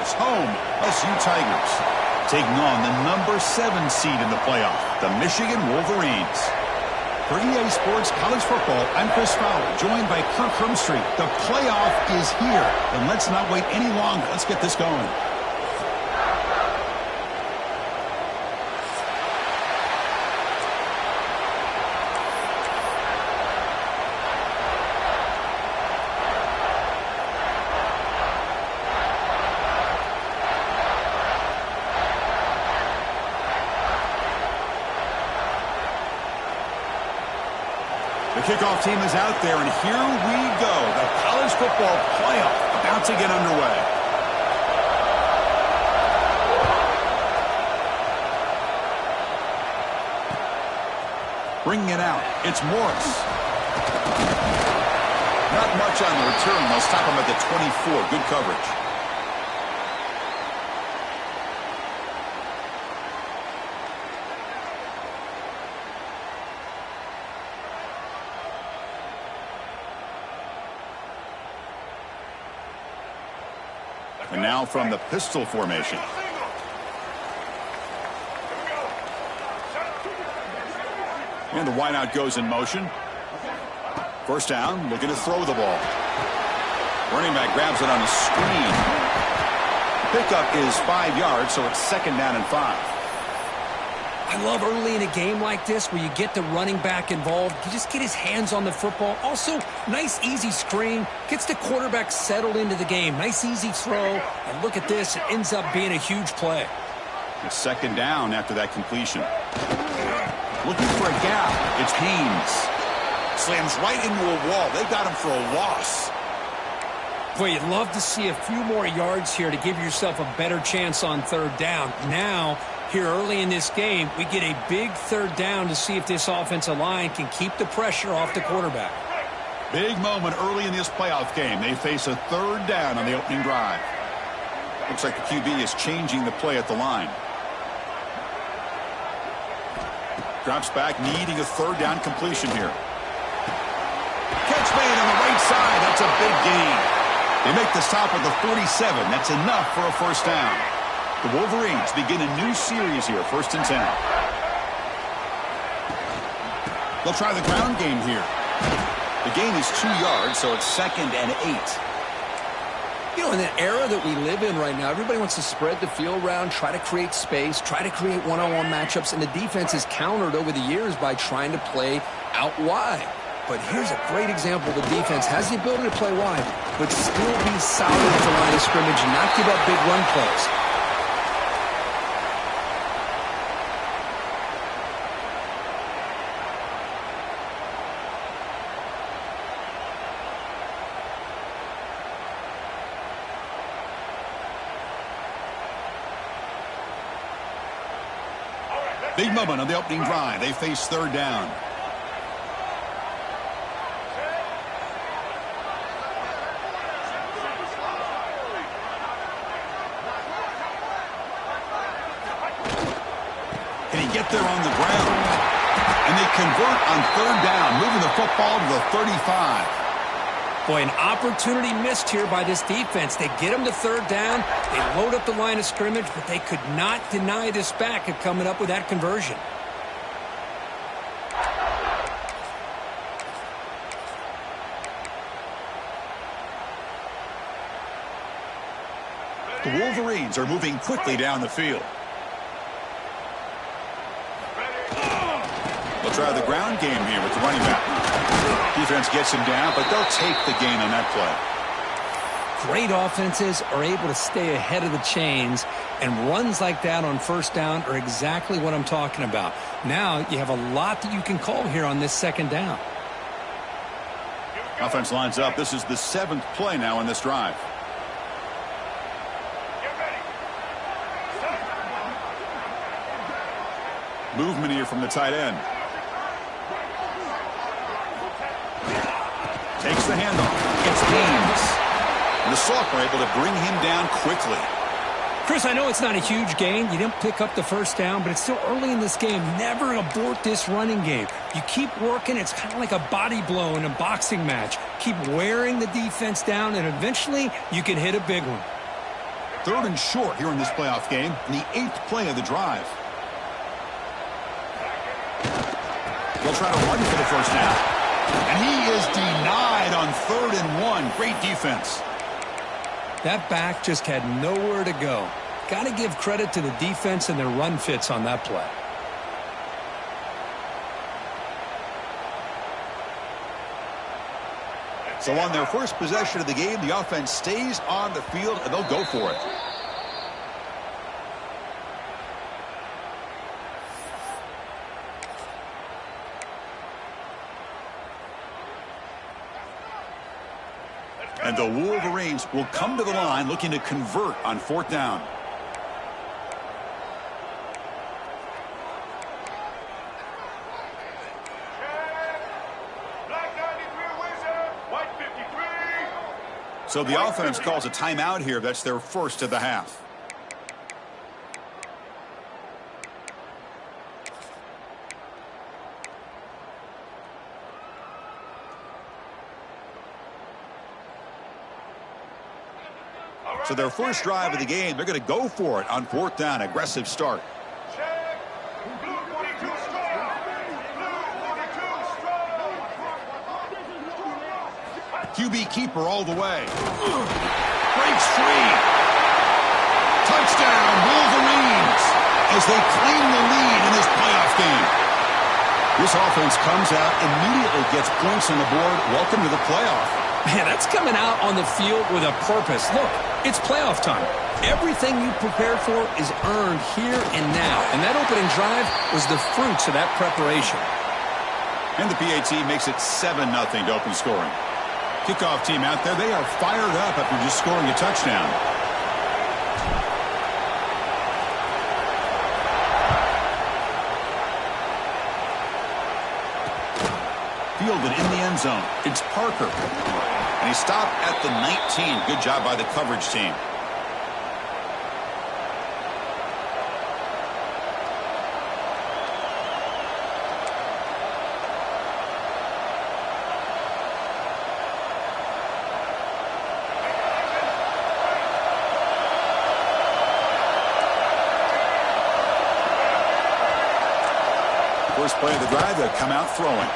house, home, SU Tigers, taking on the number 7 seed in the playoff, the Michigan Wolverines. For EA Sports College Football, I'm Chris Fowler, joined by Kirk Hermstreet. The playoff is here, and let's not wait any longer. Let's get this going. The kickoff team is out there, and here we go. The college football playoff about to get underway. Bringing it out, it's Morris. Not much on the return. They'll stop him at the 24. Good coverage. And now from the pistol formation. And the wideout goes in motion. First down, looking to throw the ball. Running back grabs it on a screen. Pickup is 5 yards, so it's 2nd down and 5. I love early in a game like this where you get the running back involved. You just get his hands on the football. Also, nice, easy screen. Gets the quarterback settled into the game. Nice, easy throw. And look at this. It ends up being a huge play. It's 2nd down after that completion. Looking for a gap. It's Haynes. Slams right into a wall. They got him for a loss. Boy, you'd love to see a few more yards here to give yourself a better chance on 3rd down. Now, here early in this game, we get a big 3rd down to see if this offensive line can keep the pressure off the quarterback. Big moment early in this playoff game. They face a 3rd down on the opening drive. Looks like the QB is changing the play at the line. Drops back, needing a 3rd down completion here. Catch made on the right side. That's a big gain. They make the stop at the 47. That's enough for a 1st down. The Wolverines begin a new series here, 1st and 10. They'll try the ground game here. The gain is 2 yards, so it's 2nd and 8. You know, in the era that we live in right now, everybody wants to spread the field around, try to create space, try to create one-on-one matchups, and the defense is countered over the years by trying to play out wide. But here's a great example. The defense has the ability to play wide, but still be solid at the line of scrimmage and not give up big run plays. Big moment on the opening drive. They face 3rd down. Can he get there on the ground? And they convert on 3rd down, moving the football to the 35. Boy, an opportunity missed here by this defense. They get them to 3rd down. They load up the line of scrimmage, but they could not deny this back of coming up with that conversion. The Wolverines are moving quickly down the field. They'll try the ground game here with the running back. Defense gets him down, but they'll take the gain on that play. Great offenses are able to stay ahead of the chains, and runs like that on 1st down are exactly what I'm talking about. Now you have a lot that you can call here on this 2nd down. Offense lines up. This is the 7th play now in this drive. Movement here from the tight end. Takes the handoff. It's Haynes. And the Sophomore able to bring him down quickly. Chris, I know it's not a huge gain. You didn't pick up the 1st down, but it's still early in this game. Never abort this running game. You keep working. It's kind of like a body blow in a boxing match. Keep wearing the defense down, and eventually you can hit a big one. Third and short here in this playoff game, in the 8th play of the drive. He'll try to run for the first down. And he is denied on 3rd and 1. Great defense. That back just had nowhere to go. Got to give credit to the defense and their run fits on that play. So on their first possession of the game, the offense stays on the field, and they'll go for it. And the Wolverines will come to the line looking to convert on 4th down. So the offense calls a timeout here. That's their first of the half. So their first drive of the game, they're going to go for it on 4th down. Aggressive start. QB keeper all the way. Breaks free. Touchdown, Wolverines, as they claim the lead in this playoff game. This offense comes out, immediately gets points on the board. Welcome to the playoff. Man, that's coming out on the field with a purpose. Look, it's playoff time. Everything you prepared for is earned here and now. And that opening drive was the fruits of that preparation. And the PAT makes it 7-0 to open scoring. Kickoff team out there, they are fired up after just scoring a touchdown. Fielded in the end zone. It's Parker. And he stopped at the 19. Good job by the coverage team. First play of the drive, they'll come out throwing.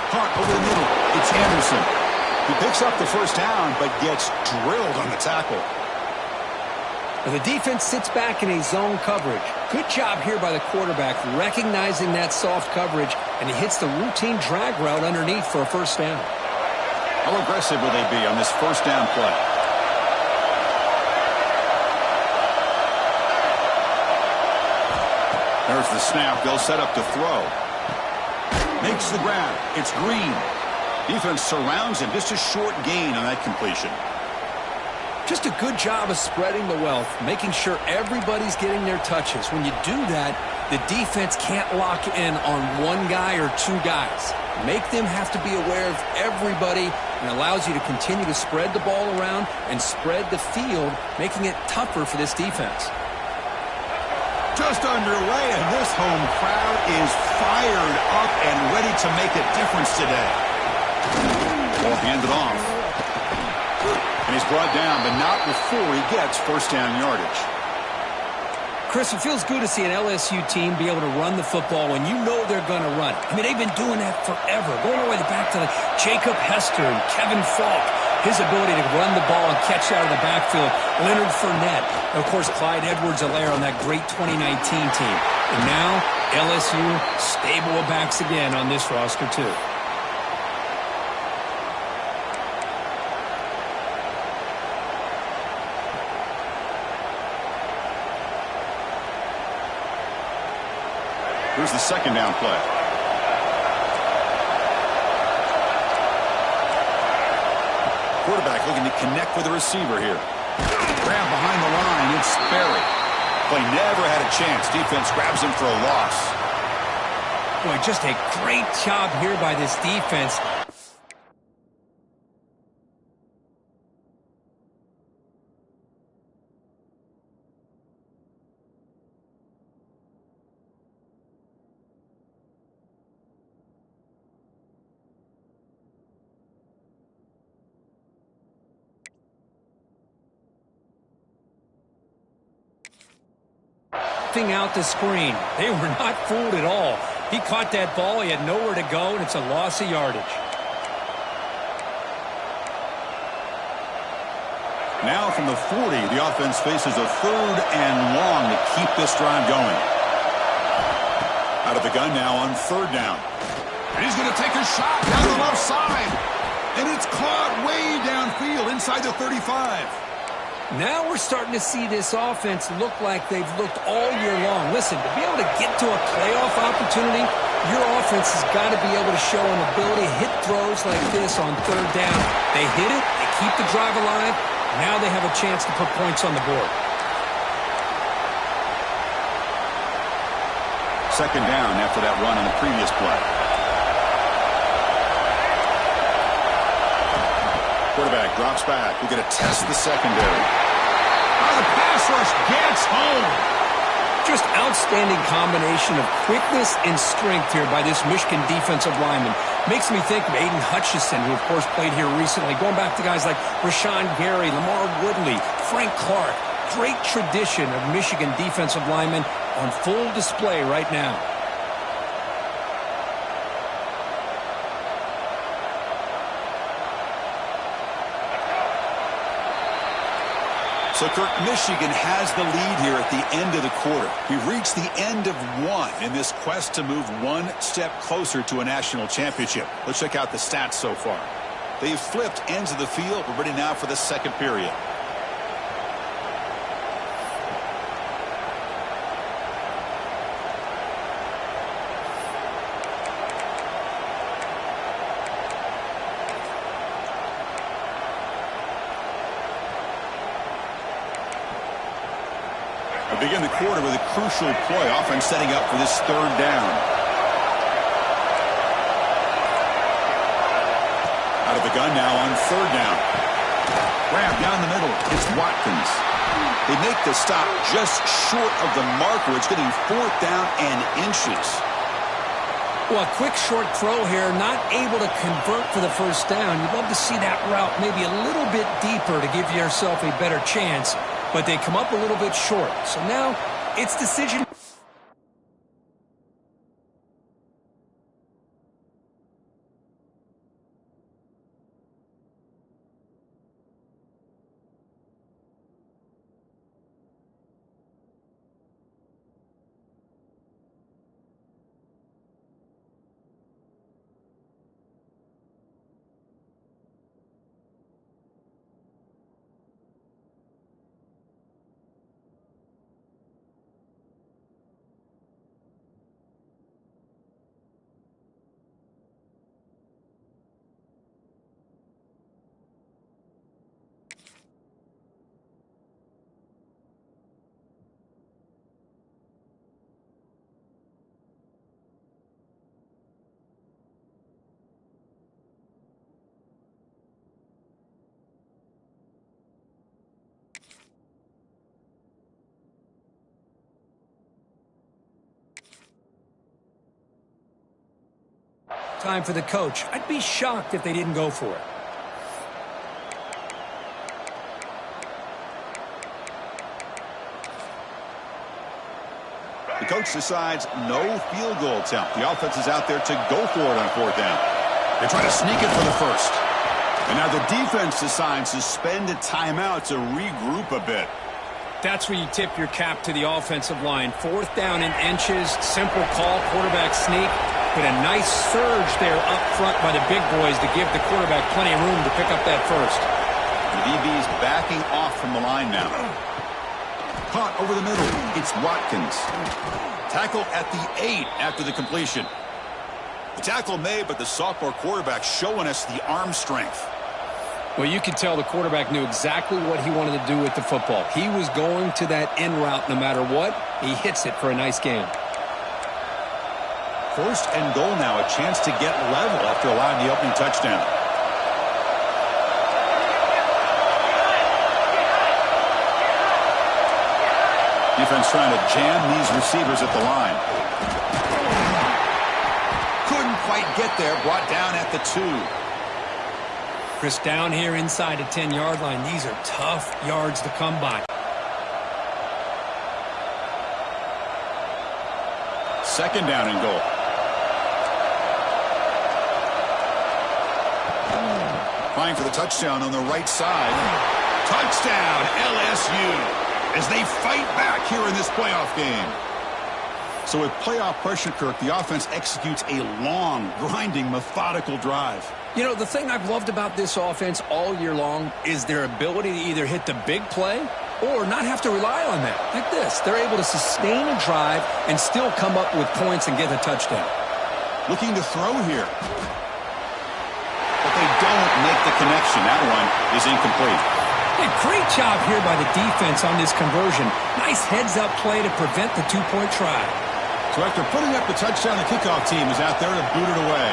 Hunt over the middle. It's Anderson. He picks up the first down, but gets drilled on the tackle. The defense sits back in a zone coverage. Good job here by the quarterback, recognizing that soft coverage, and he hits the routine drag route underneath for a first down. How aggressive will they be on this first down play? There's the snap. They'll set up to throw. Makes the grab. It's Green. Defense surrounds him. Just a short gain on that completion. Just a good job of spreading the wealth, making sure everybody's getting their touches. When you do that, the defense can't lock in on one guy or two guys. Make them have to be aware of everybody, and allows you to continue to spread the ball around and spread the field, making it tougher for this defense. Just underway, and this home crowd is fired up and ready to make a difference today. Ball handed off. And he's brought down, but not before he gets first down yardage. Chris, it feels good to see an LSU team be able to run the football when you know they're going to run it. I mean, they've been doing that forever, going all the way back to Jacob Hester and Kevin Falk. His ability to run the ball and catch out of the backfield. Leonard Fournette. And, of course, Clyde Edwards-Helaire on that great 2019 team. And now, LSU stable of backs again on this roster, too. Here's the second down play. Quarterback looking to connect with the receiver here. Grab behind the line. It's Sperry. Play never had a chance. Defense grabs him for a loss. Boy, just a great job here by this defense. sniffing out the screen. They were not fooled at all. He caught that ball. He had nowhere to go, and it's a loss of yardage. Now from the 40, the offense faces a 3rd and long to keep this drive going. Out of the gun now on 3rd down. And he's going to take a shot down the left side. And it's caught way downfield inside the 35. Now we're starting to see this offense look like they've looked all year long. Listen, to be able to get to a playoff opportunity, your offense has got to be able to show an ability to hit throws like this on 3rd down. They hit it, they keep the drive alive. Now they have a chance to put points on the board. 2nd down after that run on the previous play. Quarterback drops back. We're going to test the secondary. Oh, the pass rush gets home. Just outstanding combination of quickness and strength here by this Michigan defensive lineman. Makes me think of Aiden Hutchinson, who, of course, played here recently. Going back to guys like Rashawn Gary, Lamar Woodley, Frank Clark. Great tradition of Michigan defensive linemen on full display right now. So, Kirk, Michigan has the lead here at the end of the quarter. We've reached the end of one in this quest to move one step closer to a national championship. Let's check out the stats so far. They've flipped ends of the field. We're ready now for the second period. We begin the quarter with a crucial play, offense setting up for this 3rd down. Out of the gun now on 3rd down. Grab down the middle. It's Watkins. They make the stop just short of the marker. It's getting 4th down and inches. Well, a quick short throw here, not able to convert for the 1st down. You'd love to see that route maybe a little bit deeper to give yourself a better chance. But they come up a little bit short. So now it's decision. Time for the coach. I'd be shocked if they didn't go for it. The coach decides no field goal attempt. The offense is out there to go for it on 4th down. They try to sneak it for the 1st. And now the defense decides to spend a timeout to regroup a bit. That's where you tip your cap to the offensive line. 4th down in inches. Simple call. Quarterback sneak. But a nice surge there up front by the big boys to give the quarterback plenty of room to pick up that 1st. The DB's backing off from the line now. Caught over the middle. It's Watkins. Tackle at the 8 after the completion. The tackle made, but the sophomore quarterback showing us the arm strength. Well, you could tell the quarterback knew exactly what he wanted to do with the football. He was going to that in route no matter what. He hits it for a nice gain. 1st and goal now, a chance to get level after allowing the opening touchdown. Defense trying to jam these receivers at the line. Couldn't quite get there, brought down at the 2. Chris, down here inside the 10-yard line, these are tough yards to come by. Second down and goal. Trying for the touchdown on the right side. Touchdown, LSU, as they fight back here in this playoff game. So with playoff pressure, Kirk, the offense executes a long, grinding, methodical drive. You know, the thing I've loved about this offense all year long is their ability to either hit the big play or not have to rely on that. Like this, they're able to sustain a drive and still come up with points and get a touchdown. Looking to throw here. But they don't make the connection. That one is incomplete. Hey, great job here by the defense on this conversion. Nice heads-up play to prevent the two-point try. So after putting up the touchdown, the kickoff team is out there to boot it away.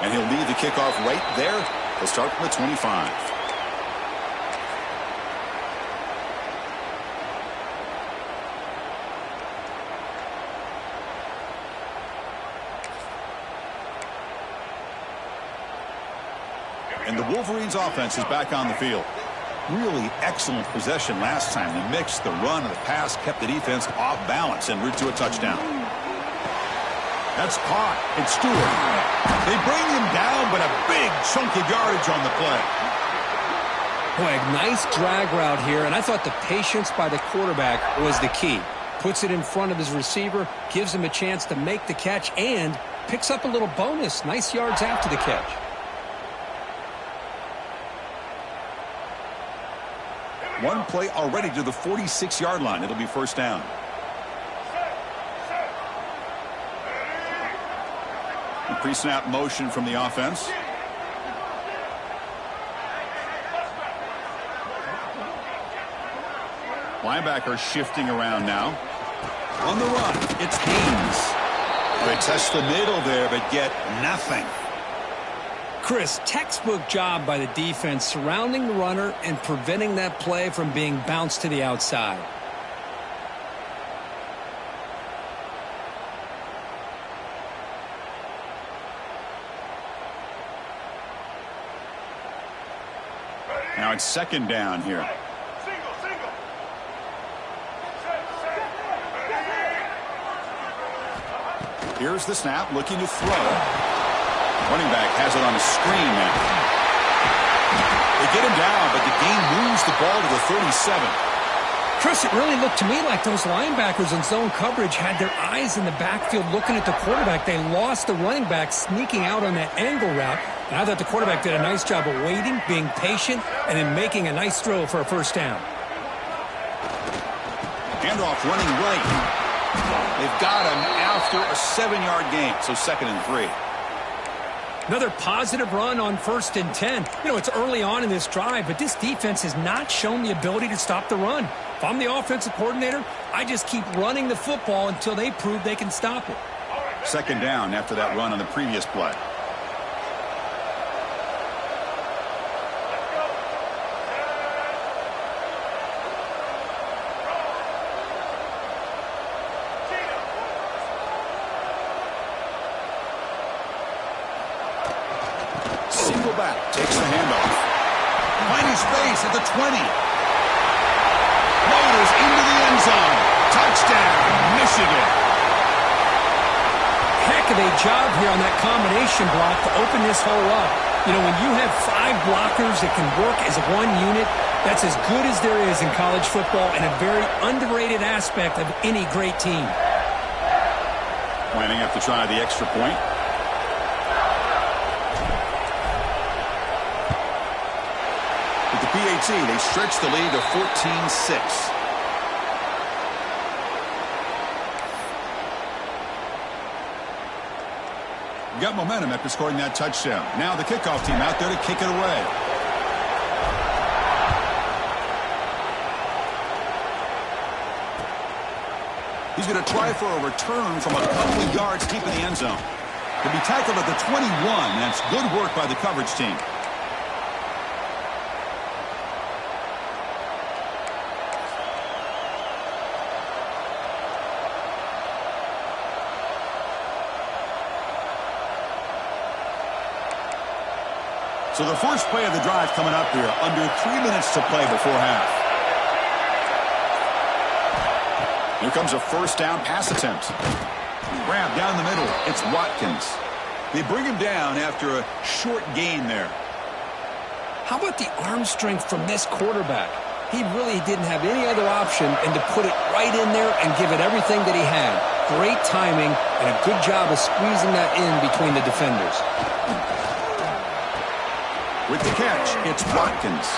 And he'll leave the kickoff right there. He'll start from the 25. And the Wolverines offense is back on the field. Really excellent possession last time. The mix, the run, and the pass kept the defense off balance en route to a touchdown. That's caught. It's Stewart. They bring him down, but a big chunk of yardage on the play. Boy, a nice drag route here, and I thought the patience by the quarterback was the key. Puts it in front of his receiver, gives him a chance to make the catch, and picks up a little bonus. Nice yards after the catch. One play already to the 46-yard line. It'll be first down. The pre-snap motion from the offense. Linebacker shifting around now. On the run, it's Haynes. They test the middle there, but get nothing. Chris, textbook job by the defense surrounding the runner and preventing that play from being bounced to the outside. Now it's second down here. Here's the snap, looking to throw. Running back has it on a screen now. They get him down, but the game moves the ball to the 37. Chris, it really looked to me like those linebackers in zone coverage had their eyes in the backfield looking at the quarterback. They lost the running back sneaking out on that angle route. And I thought the quarterback did a nice job of waiting, being patient, and then making a nice throw for a first down. Handoff running right. They've got him after a 7-yard gain, so 2nd and 3. Another positive run on 1st and 10. You know, it's early on in this drive, but this defense has not shown the ability to stop the run. If I'm the offensive coordinator, I just keep running the football until they prove they can stop it. Second down after that run on the previous play. Single back, takes the handoff. Finding space at the 20. Motors into the end zone. Touchdown, Michigan. Heck of a job here on that combination block to open this hole up. You know, when you have 5 blockers that can work as one unit, that's as good as there is in college football and a very underrated aspect of any great team. Lining up to try the extra point. With the PAT, they stretch the lead to 14-6. Got momentum after scoring that touchdown. Now the kickoff team out there to kick it away. He's going to try for a return from a couple of yards deep in the end zone. He'll be tackled at the 21. That's good work by the coverage team. So the first play of the drive coming up here, under 3 minutes to play before half. Here comes a first down pass attempt. Grab down the middle. It's Watkins. They bring him down after a short gain there. How about the arm strength from this quarterback? He really didn't have any other option than to put it right in there and give it everything that he had. Great timing and a good job of squeezing that in between the defenders. With the catch, it's Watkins.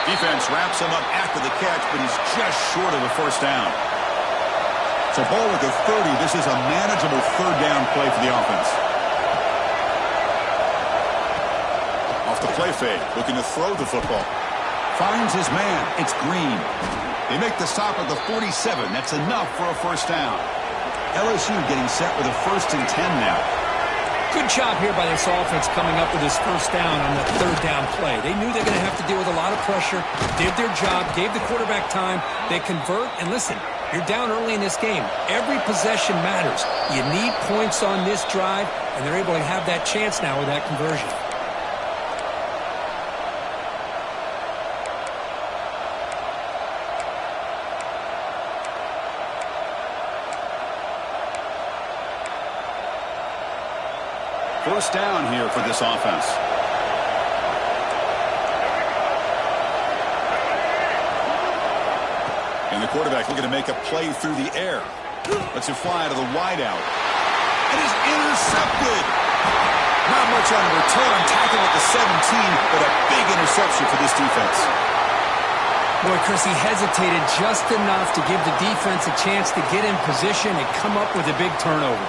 Defense wraps him up after the catch, but he's just short of a first down. So ball with the 30. This is a manageable third down play for the offense. Off the play fake, looking to throw the football. Finds his man. It's Green. They make the stop at the 47. That's enough for a first down. LSU getting set with a 1st and 10 now. Good job here by this offense coming up with this first down on the third down play. They knew they were going to have to deal with a lot of pressure, did their job, gave the quarterback time. They convert, and listen, you're down early in this game. Every possession matters. You need points on this drive, and they're able to have that chance now with that conversion. First down here for this offense. And the quarterback looking to make a play through the air. Lets it fly to the wideout. It is intercepted. Not much on the return. Tackling at the 17, but a big interception for this defense. Boy, Chris, he hesitated just enough to give the defense a chance to get in position and come up with a big turnover.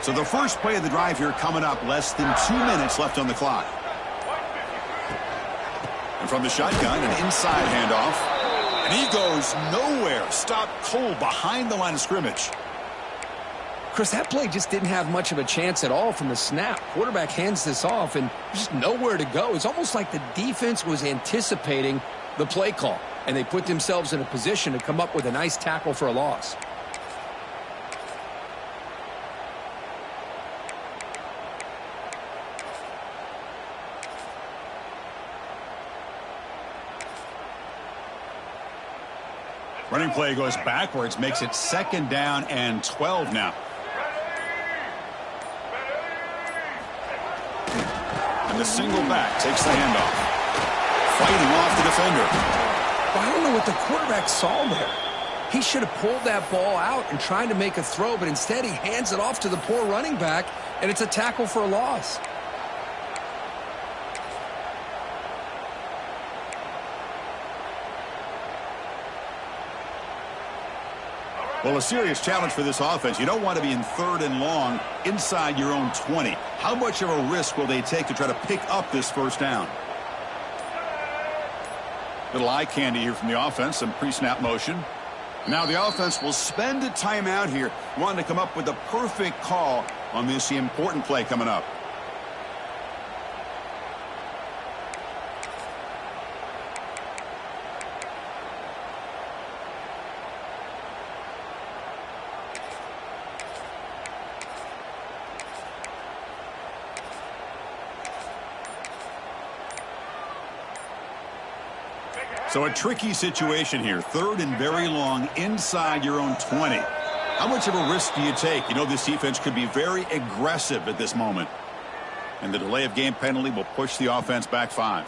So the first play of the drive here coming up, less than 2 minutes left on the clock. And from the shotgun, an inside handoff. And he goes nowhere. Stopped cold behind the line of scrimmage. Chris, that play just didn't have much of a chance at all from the snap. Quarterback hands this off, and just nowhere to go. It's almost like the defense was anticipating the play call, and they put themselves in a position to come up with a nice tackle for a loss. Running play goes backwards, makes it 2nd down and 12 now. And the single back takes the handoff. Fighting off the defender. Well, I don't know what the quarterback saw there. He should have pulled that ball out and tried to make a throw, but instead he hands it off to the poor running back, and it's a tackle for a loss. Well, a serious challenge for this offense. You don't want to be in 3rd and long inside your own 20. How much of a risk will they take to try to pick up this first down? Little eye candy here from the offense, some pre-snap motion. Now the offense will spend a timeout here, wanting to come up with the perfect call on this important play coming up. So a tricky situation here. 3rd and very long inside your own 20. How much of a risk do you take? You know this defense could be very aggressive at this moment. And the delay of game penalty will push the offense back 5.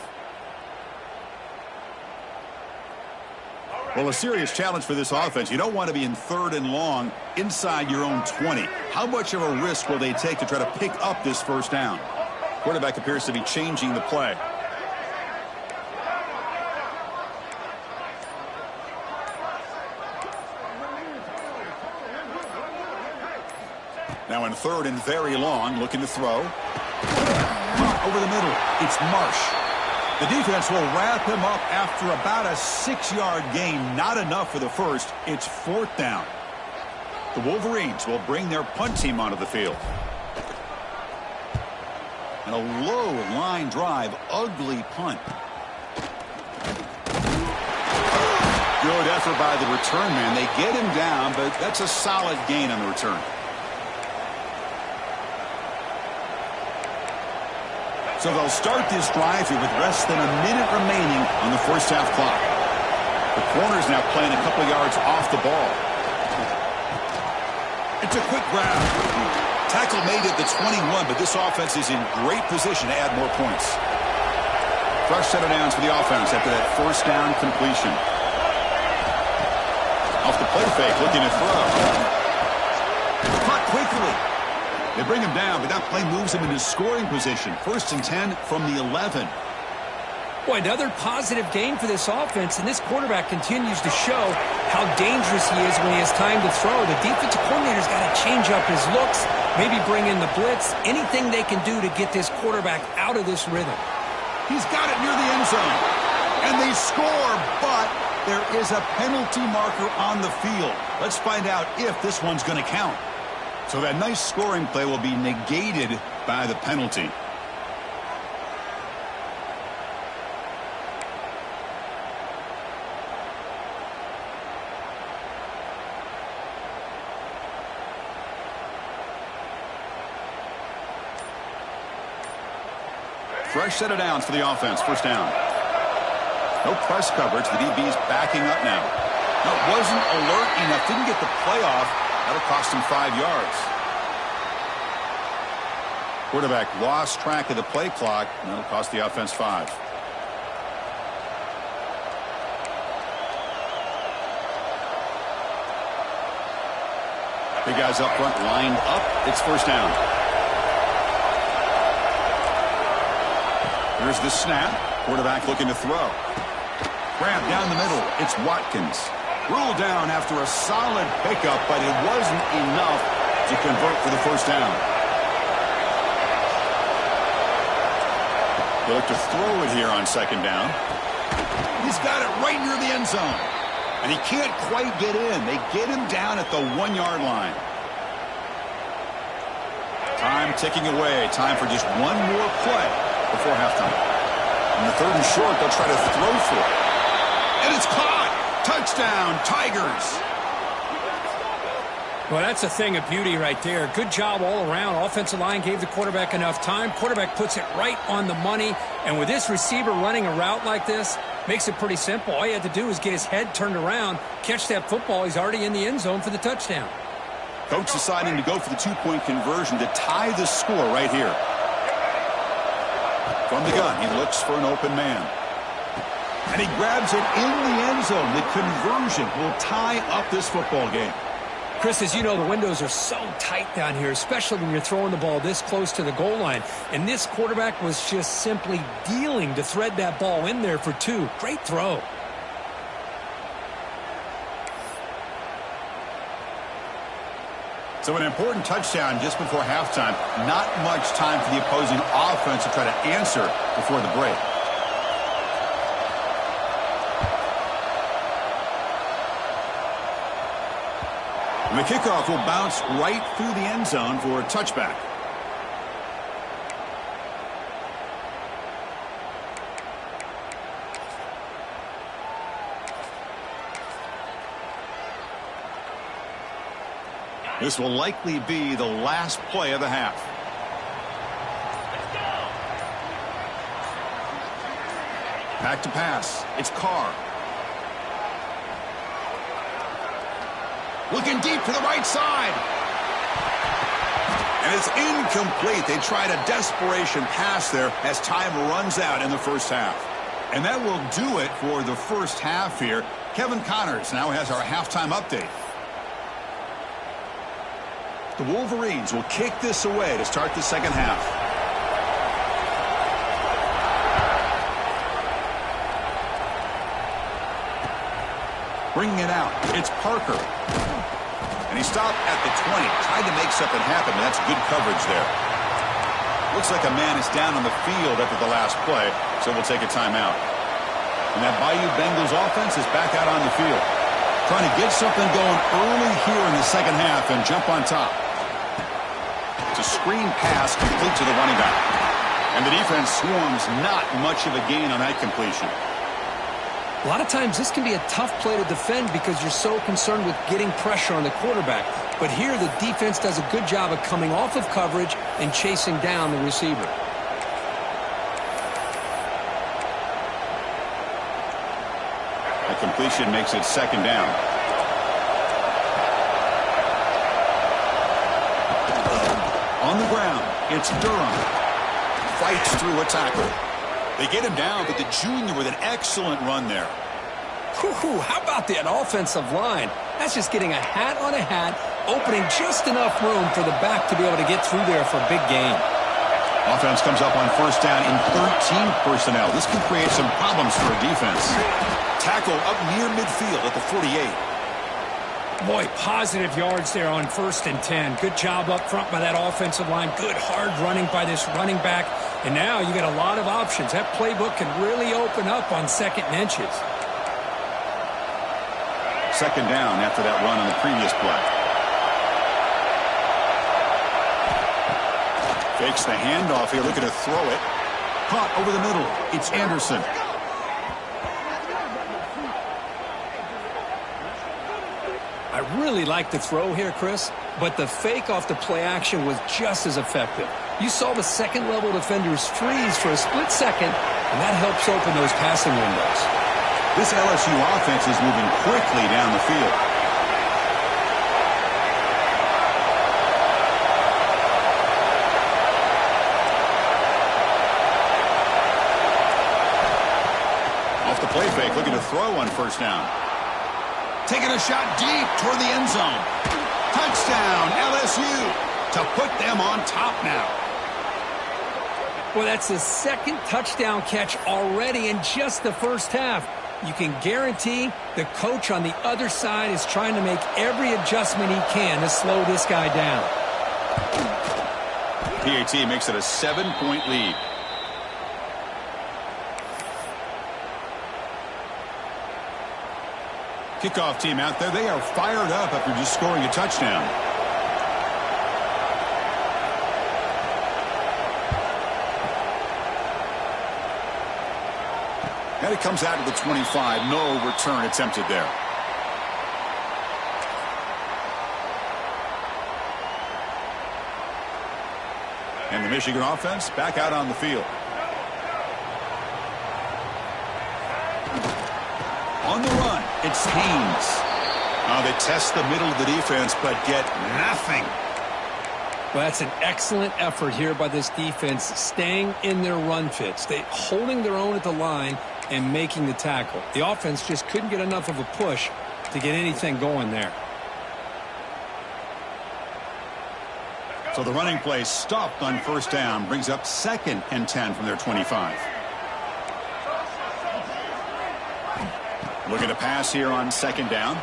Well, a serious challenge for this offense. You don't want to be in 3rd and long inside your own 20. How much of a risk will they take to try to pick up this first down? Quarterback appears to be changing the play. Now in 3rd and very long, looking to throw. Over the middle, it's Marsh. The defense will wrap him up after about a 6-yard gain. Not enough for the first. It's 4th down. The Wolverines will bring their punt team onto the field. And a low line drive, ugly punt. Good effort by the return man. They get him down, but that's a solid gain on the return. So they'll start this drive here with less than a minute remaining on the first half clock. The corner's now playing a couple yards off the ball. It's a quick grab. Tackle made at the 21, but this offense is in great position to add more points. Fresh set of downs for the offense after that first down completion. Off the play fake, looking to throw. Caught quickly. They bring him down, but that play moves him into scoring position. 1st and 10 from the 11. Boy, another positive game for this offense, and this quarterback continues to show how dangerous he is when he has time to throw. The defensive coordinator's got to change up his looks, maybe bring in the blitz, anything they can do to get this quarterback out of this rhythm. He's got it near the end zone, and they score, but there is a penalty marker on the field. Let's find out if this one's going to count. So that nice scoring play will be negated by the penalty. Fresh set of downs for the offense. First down. No press coverage. The DB's backing up now. No, it wasn't alert enough. Didn't get the play off. That'll cost him 5 yards. Quarterback lost track of the play clock. That'll cost the offense 5. Big guys up front lined up. It's first down. Here's the snap. Quarterback looking to throw. Grab down the middle. It's Watkins. Ruled down after a solid pickup, but it wasn't enough to convert for the first down. They look to throw it here on second down. He's got it right near the end zone. And he can't quite get in. They get him down at the 1-yard line. Time ticking away. Time for just one more play before halftime. On the 3rd and short, they'll try to throw for it. And it's caught! Touchdown, Tigers! Well, that's a thing of beauty right there. Good job all around. Offensive line gave the quarterback enough time. Quarterback puts it right on the money. And with this receiver running a route like this, makes it pretty simple. All you have to do is get his head turned around, catch that football. He's already in the end zone for the touchdown. Coach deciding to go for the 2-point conversion to tie the score right here. From the gun, he looks for an open man. And he grabs it in the end zone. The conversion will tie up this football game. Chris, as you know, the windows are so tight down here, especially when you're throwing the ball this close to the goal line. And this quarterback was just simply dealing to thread that ball in there for 2. Great throw. So an important touchdown just before halftime. Not much time for the opposing offense to try to answer before the break. And the kickoff will bounce right through the end zone for a touchback. This will likely be the last play of the half. Back to pass. It's Carr. Looking deep to the right side. And it's incomplete. They tried a desperation pass there as time runs out in the first half. And that will do it for the first half here. Kevin Connors now has our halftime update. The Wolverines will kick this away to start the second half. Bringing it out, it's Parker. And he stopped at the 20, tried to make something happen, but that's good coverage there. Looks like a man is down on the field after the last play, so we'll take a timeout. And that Bayou Bengals offense is back out on the field, trying to get something going early here in the second half and jump on top. It's a screen pass complete to the running back. And the defense swarms, not much of a gain on that completion. A lot of times this can be a tough play to defend because you're so concerned with getting pressure on the quarterback. But here the defense does a good job of coming off of coverage and chasing down the receiver. A completion makes it second down. On the ground, it's Durham. Fights through a tackle. They get him down, but the junior with an excellent run there. How about that offensive line? That's just getting a hat on a hat, opening just enough room for the back to be able to get through there for a big gain. Offense comes up on first down in 13 personnel. This can create some problems for a defense. Tackle up near midfield at the 48. Boy, positive yards there on 1st and 10. Good job up front by that offensive line. Good hard running by this running back. And now you got a lot of options. That playbook can really open up on 2nd and inches. Second down after that run on the previous play. Fakes the handoff here, looking to throw it. Caught over the middle. It's Anderson. I really like the throw here, Chris, but the fake off the play action was just as effective. You saw the second-level defenders freeze for a split second, and that helps open those passing windows. This LSU offense is moving quickly down the field. Off the play fake, looking to throw on first down. Taking a shot deep toward the end zone. Touchdown, LSU, to put them on top now. Well, that's the 2nd touchdown catch already in just the first half. You can guarantee the coach on the other side is trying to make every adjustment he can to slow this guy down. PAT makes it a 7-point lead. Kickoff team out there, they are fired up after just scoring a touchdown. And it comes out to the 25. No return attempted there. And the Michigan offense back out on the field. On the run, it's Haynes. They test the middle of the defense, but get nothing. Well, that's an excellent effort here by this defense, staying in their run fits. They holding their own at the line and making the tackle. The offense just couldn't get enough of a push to get anything going there. So the running play stopped on first down, brings up 2nd and 10 from their 25. Looking to pass here on 2nd down.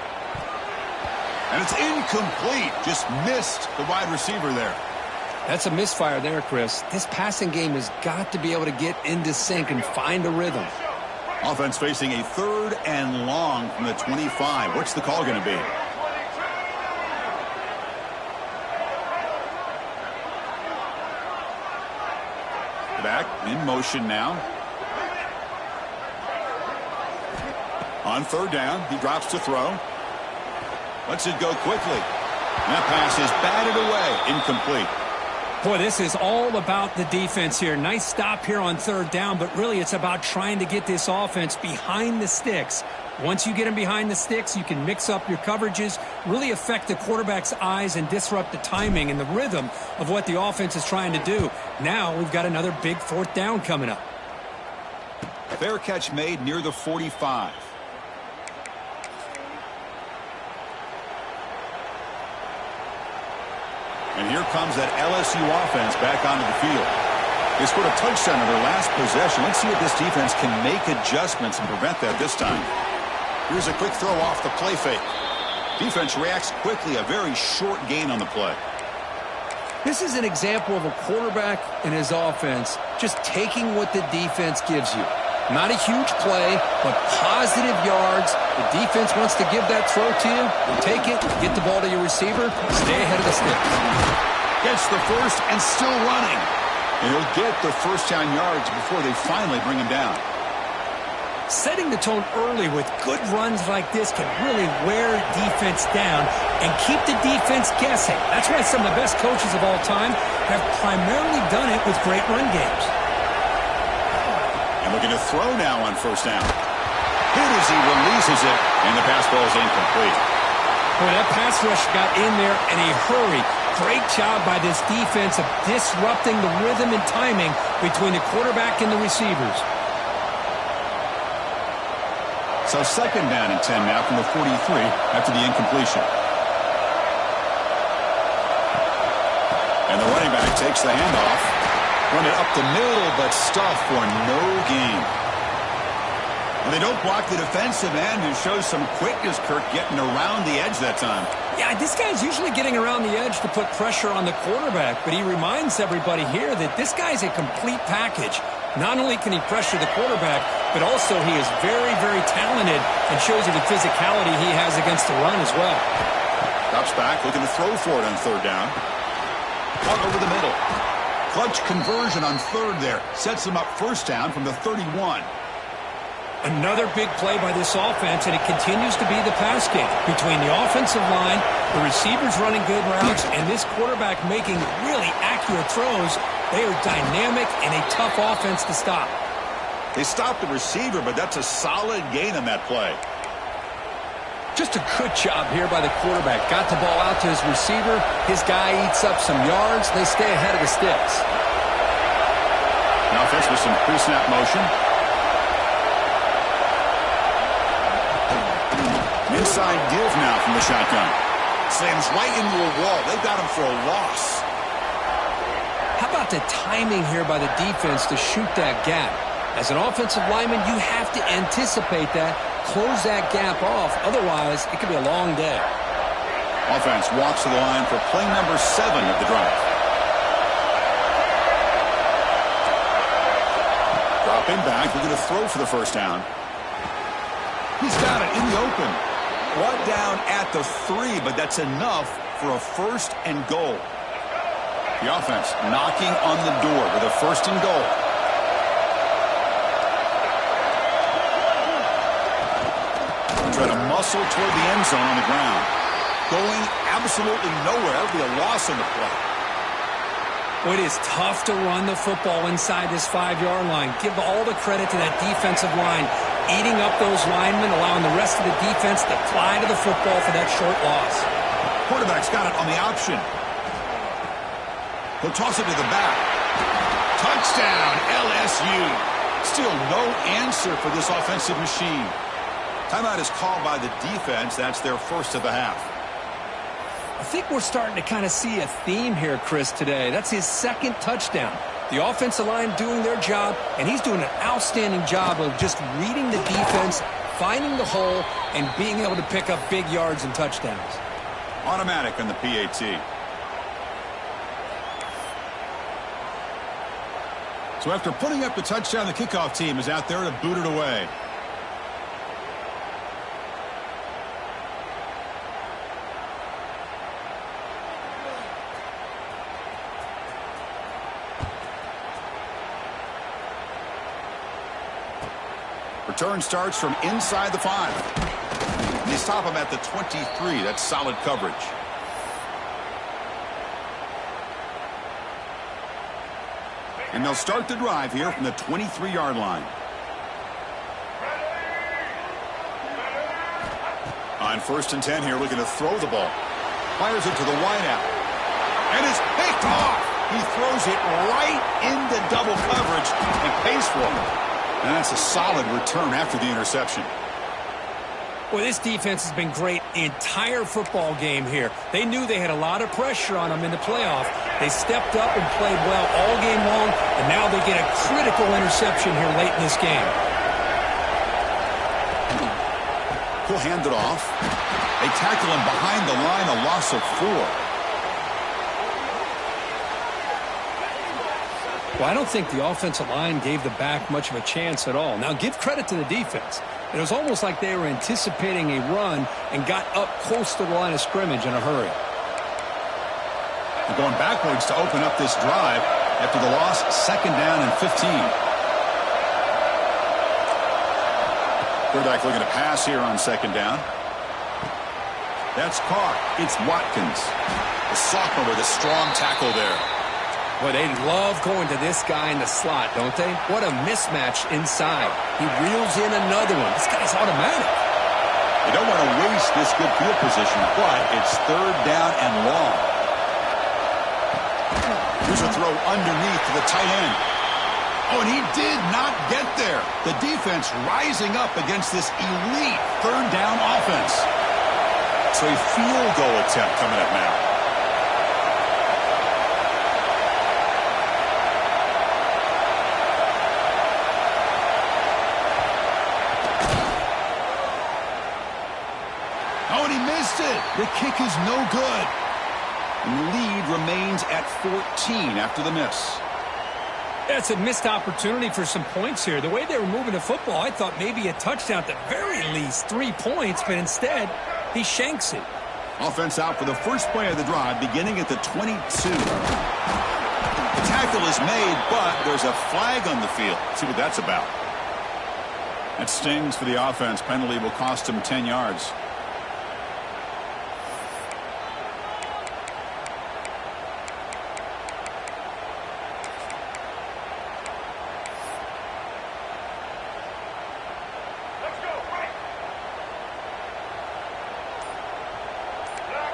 And it's incomplete. Just missed the wide receiver there. That's a misfire there, Chris. This passing game has got to be able to get into sync and find a rhythm. Offense facing a 3rd and long from the 25. What's the call going to be? Back in motion now. On 3rd down, he drops to throw. Lets it go quickly. And that pass is batted away. Incomplete. Boy, this is all about the defense here. Nice stop here on 3rd down, but really it's about trying to get this offense behind the sticks. Once you get them behind the sticks, you can mix up your coverages, really affect the quarterback's eyes and disrupt the timing and the rhythm of what the offense is trying to do. Now we've got another big 4th down coming up. Fair catch made near the 45. And here comes that LSU offense back onto the field. They scored a touchdown in their last possession. Let's see if this defense can make adjustments and prevent that this time. Here's a quick throw off the play fake. Defense reacts quickly, a very short gain on the play. This is an example of a quarterback and his offense just taking what the defense gives you. Not a huge play, but positive yards. The defense wants to give that throw to you. You take it, get the ball to your receiver, stay ahead of the sticks. Gets the first and still running. And he'll get the first down yards before they finally bring him down. Setting the tone early with good runs like this can really wear defense down and keep the defense guessing. That's why some of the best coaches of all time have primarily done it with great run games. And looking to throw now on first down. Hit as he releases it, and the pass ball is incomplete. Boy, that pass rush got in there in a hurry. Great job by this defense of disrupting the rhythm and timing between the quarterback and the receivers. So second down and 10 now from the 43 after the incompletion. And the running back takes the handoff. Run it up the middle, but stuffed for no gain. And they don't block the defensive end, who shows some quickness, Kirk, getting around the edge that time. Yeah, this guy's usually getting around the edge to put pressure on the quarterback, but he reminds everybody here that this guy's a complete package. Not only can he pressure the quarterback, but also he is very, very talented and shows you the physicality he has against the run as well. Drops back, looking to throw for it on third down. Caught over the middle. Clutch conversion on third there. Sets him up first down from the 31. Another big play by this offense, and it continues to be the pass game. Between the offensive line, the receivers running good routes, and this quarterback making really accurate throws, they are dynamic and a tough offense to stop. They stopped the receiver, but that's a solid gain on that play. Just a good job here by the quarterback. Got the ball out to his receiver. His guy eats up some yards. They stay ahead of the sticks. Now offense with some pre-snap motion. Inside give now from the shotgun. Slams right into a wall. They've got him for a loss. How about the timing here by the defense to shoot that gap? As an offensive lineman, you have to anticipate that, close that gap off. Otherwise, it could be a long day. Offense walks to the line for play number 7 of the drive. Dropping back, looking to throw for the first down. He's got it in the open. Brought down at the 3, but that's enough for a first and goal. The offense knocking on the door with a first and goal. Trying to muscle toward the end zone on the ground. Going absolutely nowhere. It'll be a loss on the play. Well, it is tough to run the football inside this 5-yard line. Give all the credit to that defensive line, eating up those linemen, allowing the rest of the defense to fly to the football for that short loss. Quarterback's got it on the option. He'll toss it to the back. Touchdown, LSU. Still no answer for this offensive machine. Timeout is called by the defense. That's their first of the half. I think we're starting to kind of see a theme here, Chris, today. That's his second touchdown. The offensive line doing their job, and he's doing an outstanding job of just reading the defense, finding the hole, and being able to pick up big yards and touchdowns. Automatic on the PAT. So after putting up the touchdown, the kickoff team is out there to boot it away. Return starts from inside the 5. They stop him at the 23. That's solid coverage. And they'll start the drive here from the 23-yard line. On first and 10 here, looking to throw the ball. Fires it to the wideout. And it's picked off. He throws it right into double coverage and pays for it. And that's a solid return after the interception. Well, this defense has been great the entire football game here. They knew they had a lot of pressure on them in the playoff. They stepped up and played well all game long, and now they get a critical interception here late in this game. He'll hand it off. They tackle him behind the line, a loss of 4. Well, I don't think the offensive line gave the back much of a chance at all. Now, give credit to the defense. It was almost like they were anticipating a run and got up close to the line of scrimmage in a hurry. They're going backwards to open up this drive after the loss, second down and 15. Quarterback looking to pass here on second down. That's caught. It's Watkins. The sophomore with a strong tackle there. Well, they love going to this guy in the slot, don't they? What a mismatch inside. He reels in another one. This guy's automatic. They don't want to waste this good field position, but it's third down and long. Here's a throw underneath to the tight end. Oh, and he did not get there. The defense rising up against this elite third down offense. So a field goal attempt coming up now. Oh, and he missed it. The kick is no good. And the lead remains at 14 after the miss. That's a missed opportunity for some points here. The way they were moving the football, I thought maybe a touchdown at the very least, 3 points, but instead, he shanks it. Offense out for the first play of the drive, beginning at the 22. The tackle is made, but there's a flag on the field. Let's see what that's about. That stings for the offense. Penalty will cost him 10 yards.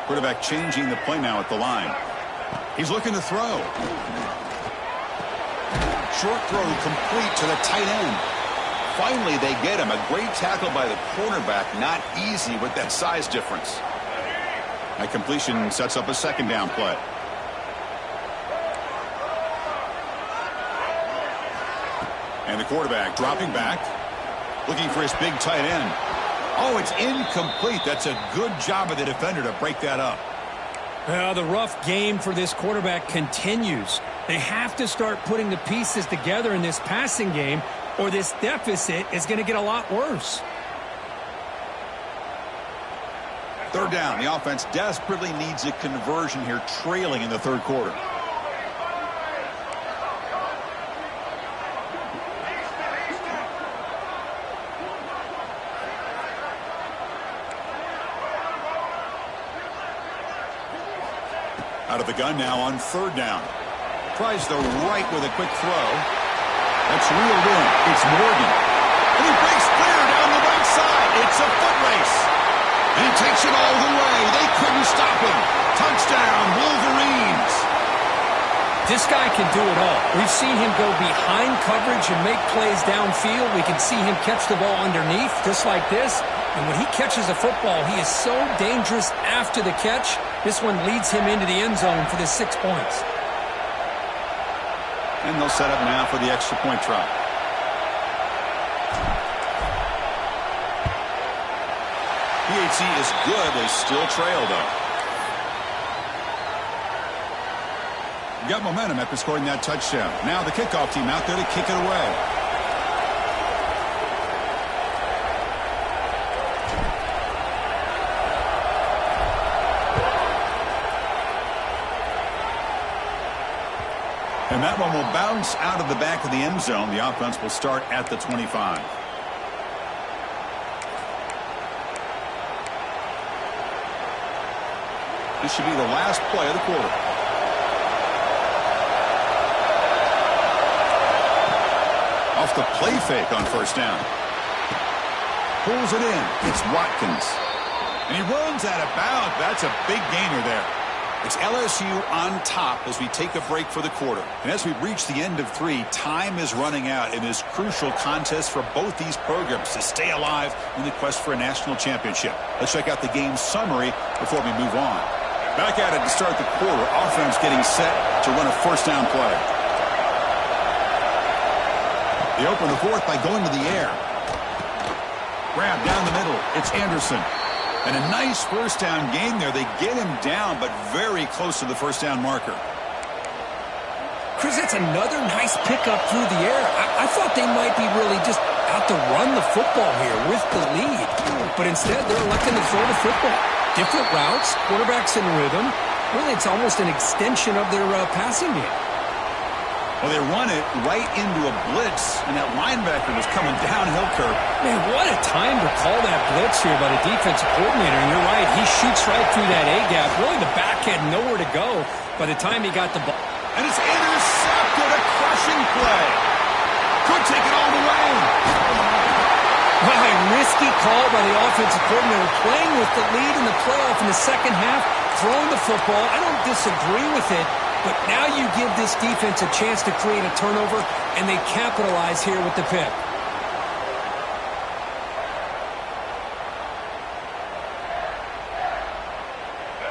Quarterback changing the play now at the line. He's looking to throw. Short throw complete to the tight end. Finally, they get him. A great tackle by the cornerback. Not easy with that size difference. That completion sets up a second down play. And the quarterback dropping back, looking for his big tight end. Oh, it's incomplete. That's a good job of the defender to break that up. Well, the rough game for this quarterback continues. They have to start putting the pieces together in this passing game, or this deficit is going to get a lot worse. Third down. The offense desperately needs a conversion here, trailing in the third quarter. Out of the gun now on third down. Tries the right with a quick throw. That's reeled in. It's Morgan. And he breaks clear down the right side. It's a foot race. And he takes it all the way. They couldn't stop him. Touchdown, Wolverines. This guy can do it all. We've seen him go behind coverage and make plays downfield. We can see him catch the ball underneath, just like this. And when he catches a football, he is so dangerous after the catch. This one leads him into the end zone for the 6 points. And they'll set up now for the extra point try. PHC is good. They still trail, though. Got momentum after scoring that touchdown. Now the kickoff team out there to kick it away. And that one will bounce out of the back of the end zone. The offense will start at the 25. This should be the last play of the quarter. Off the play fake on first down. Pulls it in. It's Watkins. And he runs out of bounds. That's a big gainer there. It's LSU on top as we take a break for the quarter. And as we reach the end of 3, time is running out in this crucial contest for both these programs to stay alive in the quest for a national championship. Let's check out the game summary before we move on. Back at it to start the quarter. Offense getting set to run a first down play. They open the fourth by going to the air. Grab down the middle. It's Anderson. And a nice first down gain there. They get him down, but very close to the first down marker. Chris, that's another nice pickup through the air. I thought they might be really just out to run the football here with the lead. But instead, they're electing to throw the football. Different routes, quarterbacks in rhythm. Really, it's almost an extension of their passing game. Well, they run it right into a blitz, and that linebacker was coming downhill, Kirk. Man, what a time to call that blitz here by the defensive coordinator. And you're right, he shoots right through that A-gap. Really, the back had nowhere to go by the time he got the ball. And it's intercepted, a crushing play. Could take it all the way. Well, a risky call by the offensive coordinator, playing with the lead in the playoff in the second half, throwing the football. I don't disagree with it, but now you give this defense a chance to create a turnover, and they capitalize here with the pick.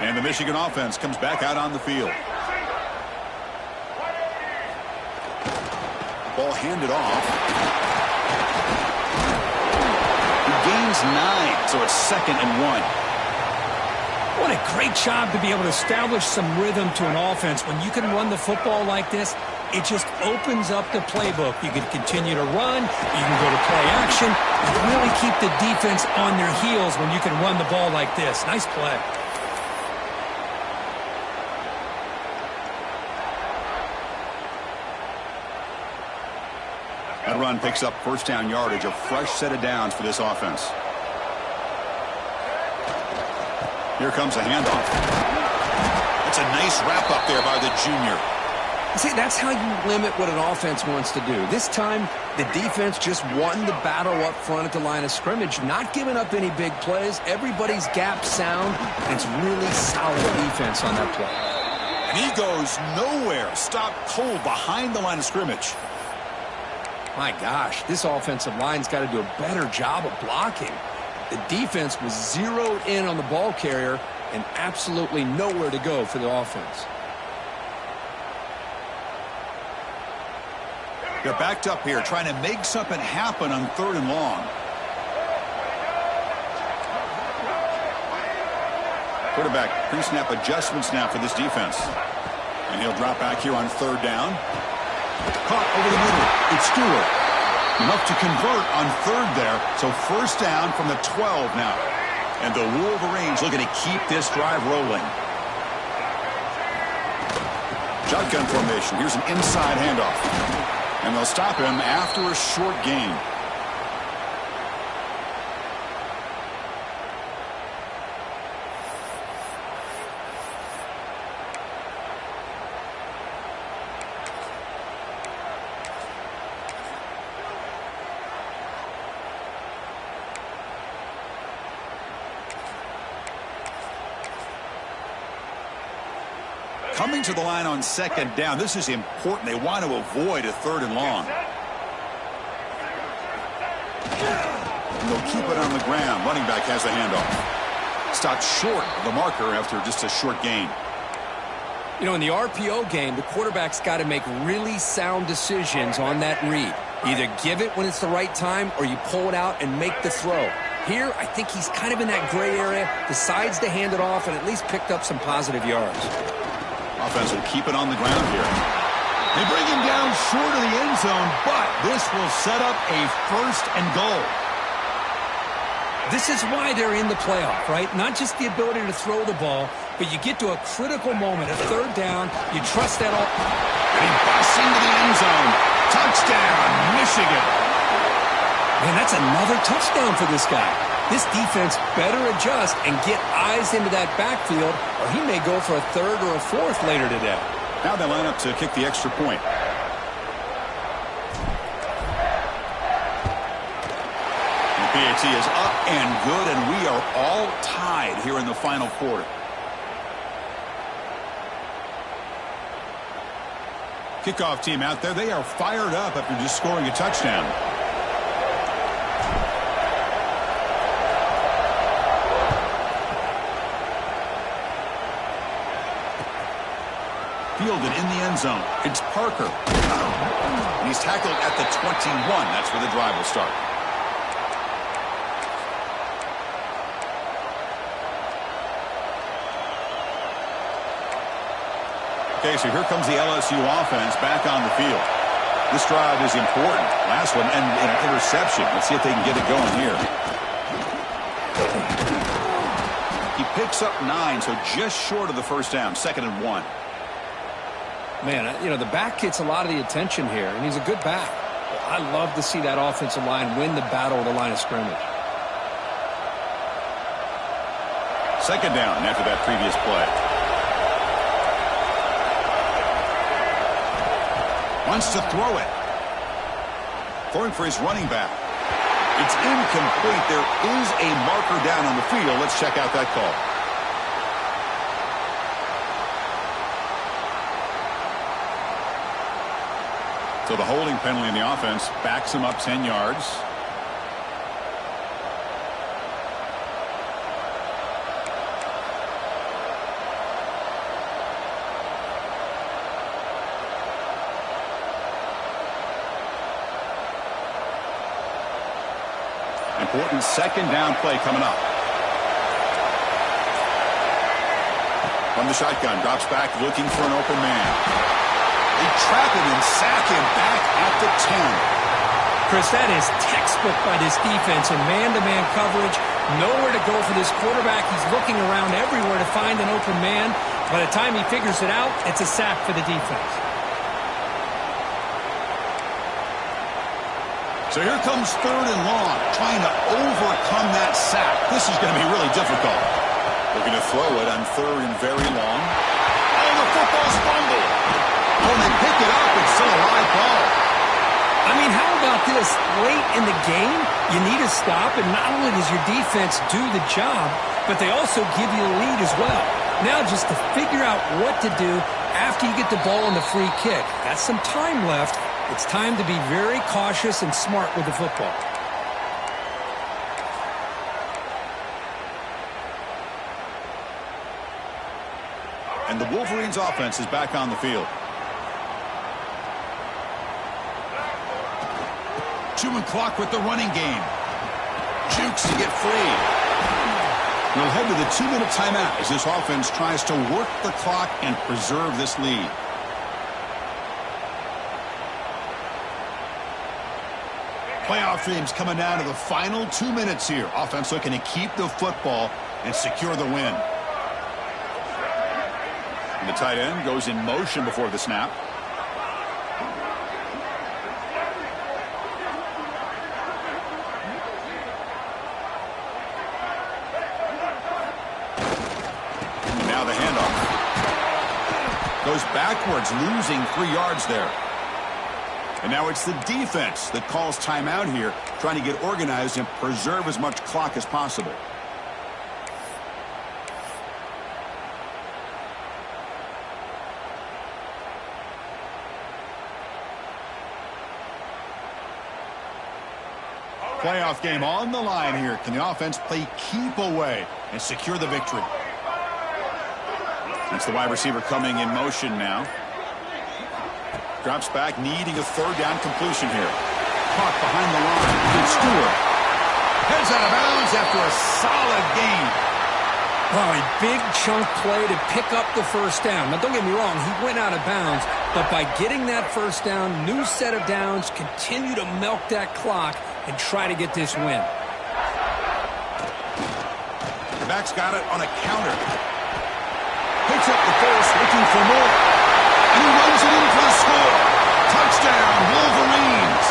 And the Michigan offense comes back out on the field. Ball handed off. He gains 9, so it's 2nd and 1. What a great job to be able to establish some rhythm to an offense. When you can run the football like this, it just opens up the playbook. You can continue to run. You can go to play action. You really keep the defense on their heels when you can run the ball like this. Nice play. That run picks up first down yardage, a fresh set of downs for this offense. Here comes a handoff. That's a nice wrap up there by the junior. See, that's how you limit what an offense wants to do. This time, the defense just won the battle up front at the line of scrimmage, not giving up any big plays. Everybody's gap sound, and it's really solid defense on that play. And he goes nowhere. Stopped cold behind the line of scrimmage. My gosh, this offensive line's got to do a better job of blocking. The defense was zeroed in on the ball carrier and absolutely nowhere to go for the offense. They're backed up here, trying to make something happen on 3rd and long. Quarterback pre-snap adjustments now for this defense. And he'll drop back here on 3rd down. Caught over the middle. It's Stewart. Enough to convert on 3rd there. So 1st down from the 12 now. And the Wolverines looking to keep this drive rolling. Shotgun formation. Here's an inside handoff. And they'll stop him after a short gain. Coming to the line on 2nd down. This is important. They want to avoid a 3rd and long. And they'll keep it on the ground. Running back has the handoff. Stopped short of the marker after just a short gain. You know, in the RPO game, the quarterback's got to make really sound decisions on that read. Either give it when it's the right time or you pull it out and make the throw. Here, I think he's kind of in that gray area, decides to hand it off and at least picked up some positive yards. Offense will keep it on the ground here. They bring him down short of the end zone, but this will set up a 1st and goal. This is why they're in the playoff, right? Not just the ability to throw the ball, but you get to a critical moment, a 3rd down, you trust that all. And he busts into the end zone. Touchdown, Michigan. Man, that's another touchdown for this guy. This defense better adjust and get eyes into that backfield, or he may go for a 3rd or a 4th later today. Now they line up to kick the extra point. The PAT is up and good, and we are all tied here in the final quarter. Kickoff team out there, they are fired up after just scoring a touchdown. Fielded in the end zone. It's Parker. And he's tackled at the 21. That's where the drive will start. Okay, so here comes the LSU offense back on the field. This drive is important. Last one ended in an interception. Let's see if they can get it going here. He picks up 9, so just short of the 1st down. 2nd and 1. Man, the back gets a lot of the attention here, and he's a good back. I love to see that offensive line win the battle at the line of scrimmage. Second down after that previous play. Wants to throw it. Throwing for his running back. It's incomplete. There is a marker down on the field. Let's check out that call. So the holding penalty in the offense backs him up 10 yards. Important second down play coming up. From the shotgun, drops back looking for an open man. They trap him and sack him back at the 10. Chris, that is textbook by this defense in man-to-man coverage. Nowhere to go for this quarterback. He's looking around everywhere to find an open man. By the time he figures it out, it's a sack for the defense. So here comes third and long, trying to overcome that sack. This is going to be really difficult. Looking to throw it on third and very long. Oh, the football's fumbled. Oh, they pick it up. It's still a live ball. I mean, how about this? Late in the game, you need a stop, and not only does your defense do the job, but they also give you a lead as well. Now just to figure out what to do after you get the ball on the free kick. That's some time left. It's time to be very cautious and smart with the football. And the Wolverines offense is back on the field. Chewing clock with the running game. Jukes to get free. We'll head to the 2-minute timeout as this offense tries to work the clock and preserve this lead. Playoff teams coming down to the final 2 minutes here. Offense looking to keep the football and secure the win. And the tight end goes in motion before the snap. And now the handoff. Goes backwards, losing 3 yards there. And now it's the defense that calls timeout here, trying to get organized and preserve as much clock as possible. Playoff game on the line here. Can the offense play keep away and secure the victory? That's the wide receiver coming in motion now. Drops back, needing a third down completion here. Caught behind the line. Good Stewart. Heads out of bounds after a solid gain. Oh, a big chunk play to pick up the first down. Now, don't get me wrong, he went out of bounds, but by getting that first down, new set of downs, continue to milk that clock and try to get this win. The back's got it on a counter. Picks up the first, looking for more. And he runs it in for the score. Touchdown, Wolverines.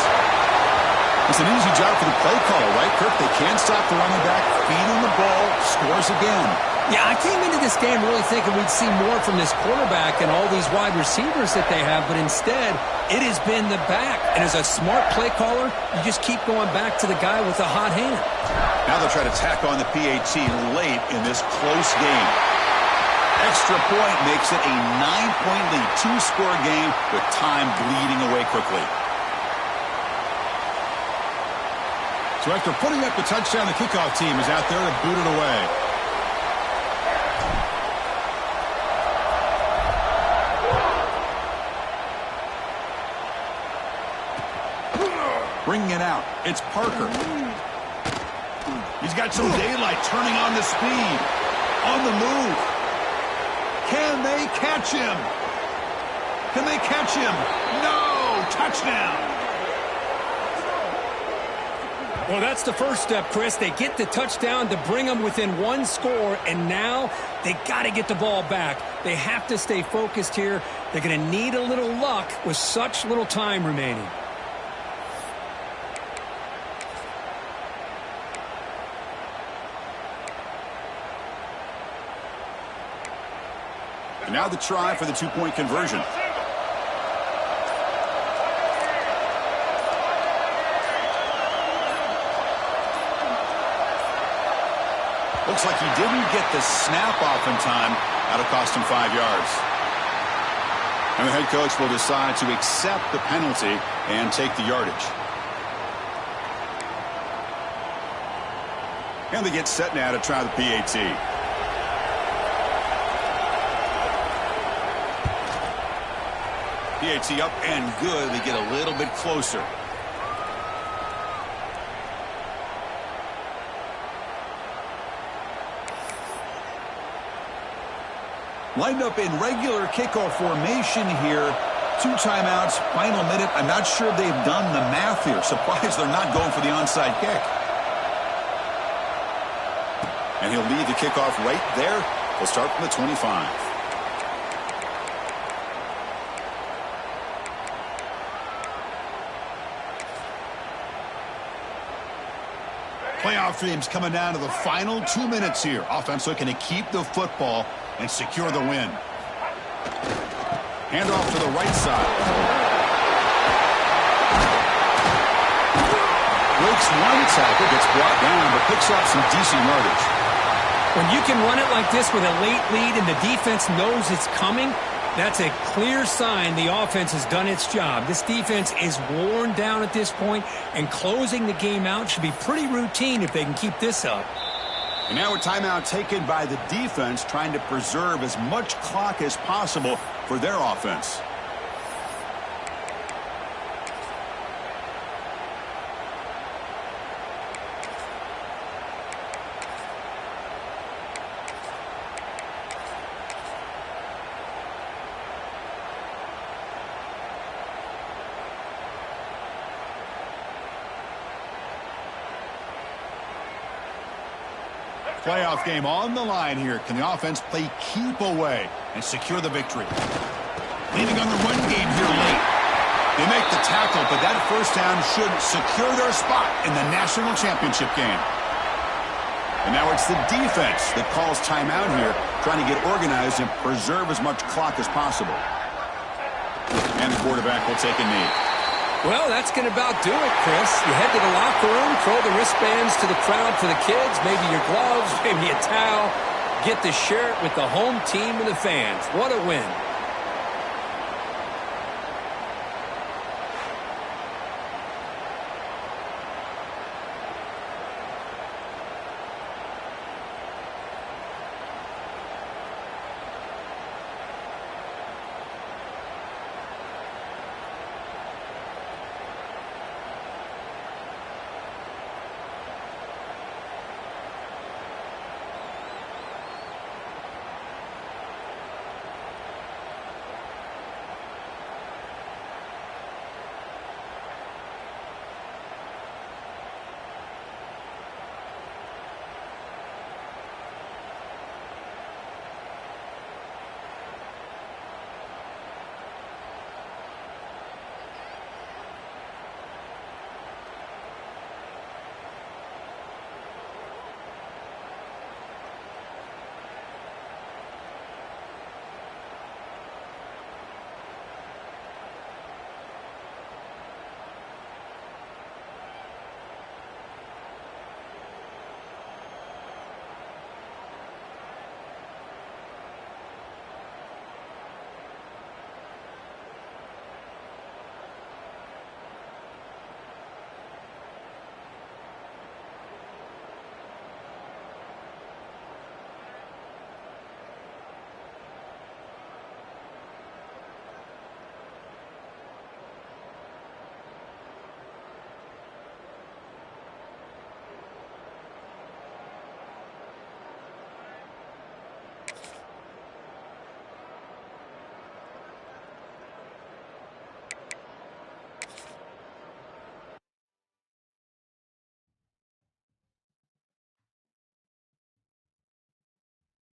It's an easy job for the play caller, right, Kirk? They can't stop the running back, feed him the ball, scores again. Yeah, I came into this game really thinking we'd see more from this quarterback and all these wide receivers that they have, but instead, it has been the back. And as a smart play caller, you just keep going back to the guy with the hot hand. Now they'll try to tack on the PAT late in this close game. Extra point makes it a 9-point lead, 2-score game with time bleeding away quickly. So after putting up the touchdown, the kickoff team is out there to boot it away. Bringing it out, it's Parker. He's got some daylight, turning on the speed. On the move. Can they catch him? Can they catch him? No! Touchdown! Well, that's the first step, Chris. They get the touchdown to bring them within one score, and now they got to get the ball back. They have to stay focused here. They're going to need a little luck with such little time remaining. And now the try for the two-point conversion. Looks like he didn't get the snap off in time. That'll cost him 5 yards. And the head coach will decide to accept the penalty and take the yardage. And they get set now to try the PAT. PAT up and good. They get a little bit closer. Lined up in regular kickoff formation here. 2 timeouts, final minute. I'm not sure they've done the math here. Surprised they're not going for the onside kick. And he'll lead the kickoff right there. He'll start from the 25. Playoff dreams coming down to the final 2 minutes here. Offense looking to keep the football and secure the win. Handoff to the right side. Breaks one tackle, gets brought down, but picks up some decent yardage. When you can run it like this with a late lead and the defense knows it's coming, that's a clear sign the offense has done its job. This defense is worn down at this point, and closing the game out should be pretty routine if they can keep this up. And now a timeout taken by the defense, trying to preserve as much clock as possible for their offense. Playoff game on the line here. Can the offense play keep away and secure the victory? Leaning on the run game here late. They make the tackle, but that first down should secure their spot in the national championship game. And now it's the defense that calls timeout here, trying to get organized and preserve as much clock as possible. And the quarterback will take a knee. Well, that's going to about do it, Chris. You head to the locker room, throw the wristbands to the crowd for the kids, maybe your gloves, maybe a towel. Get to share it with the home team and the fans. What a win.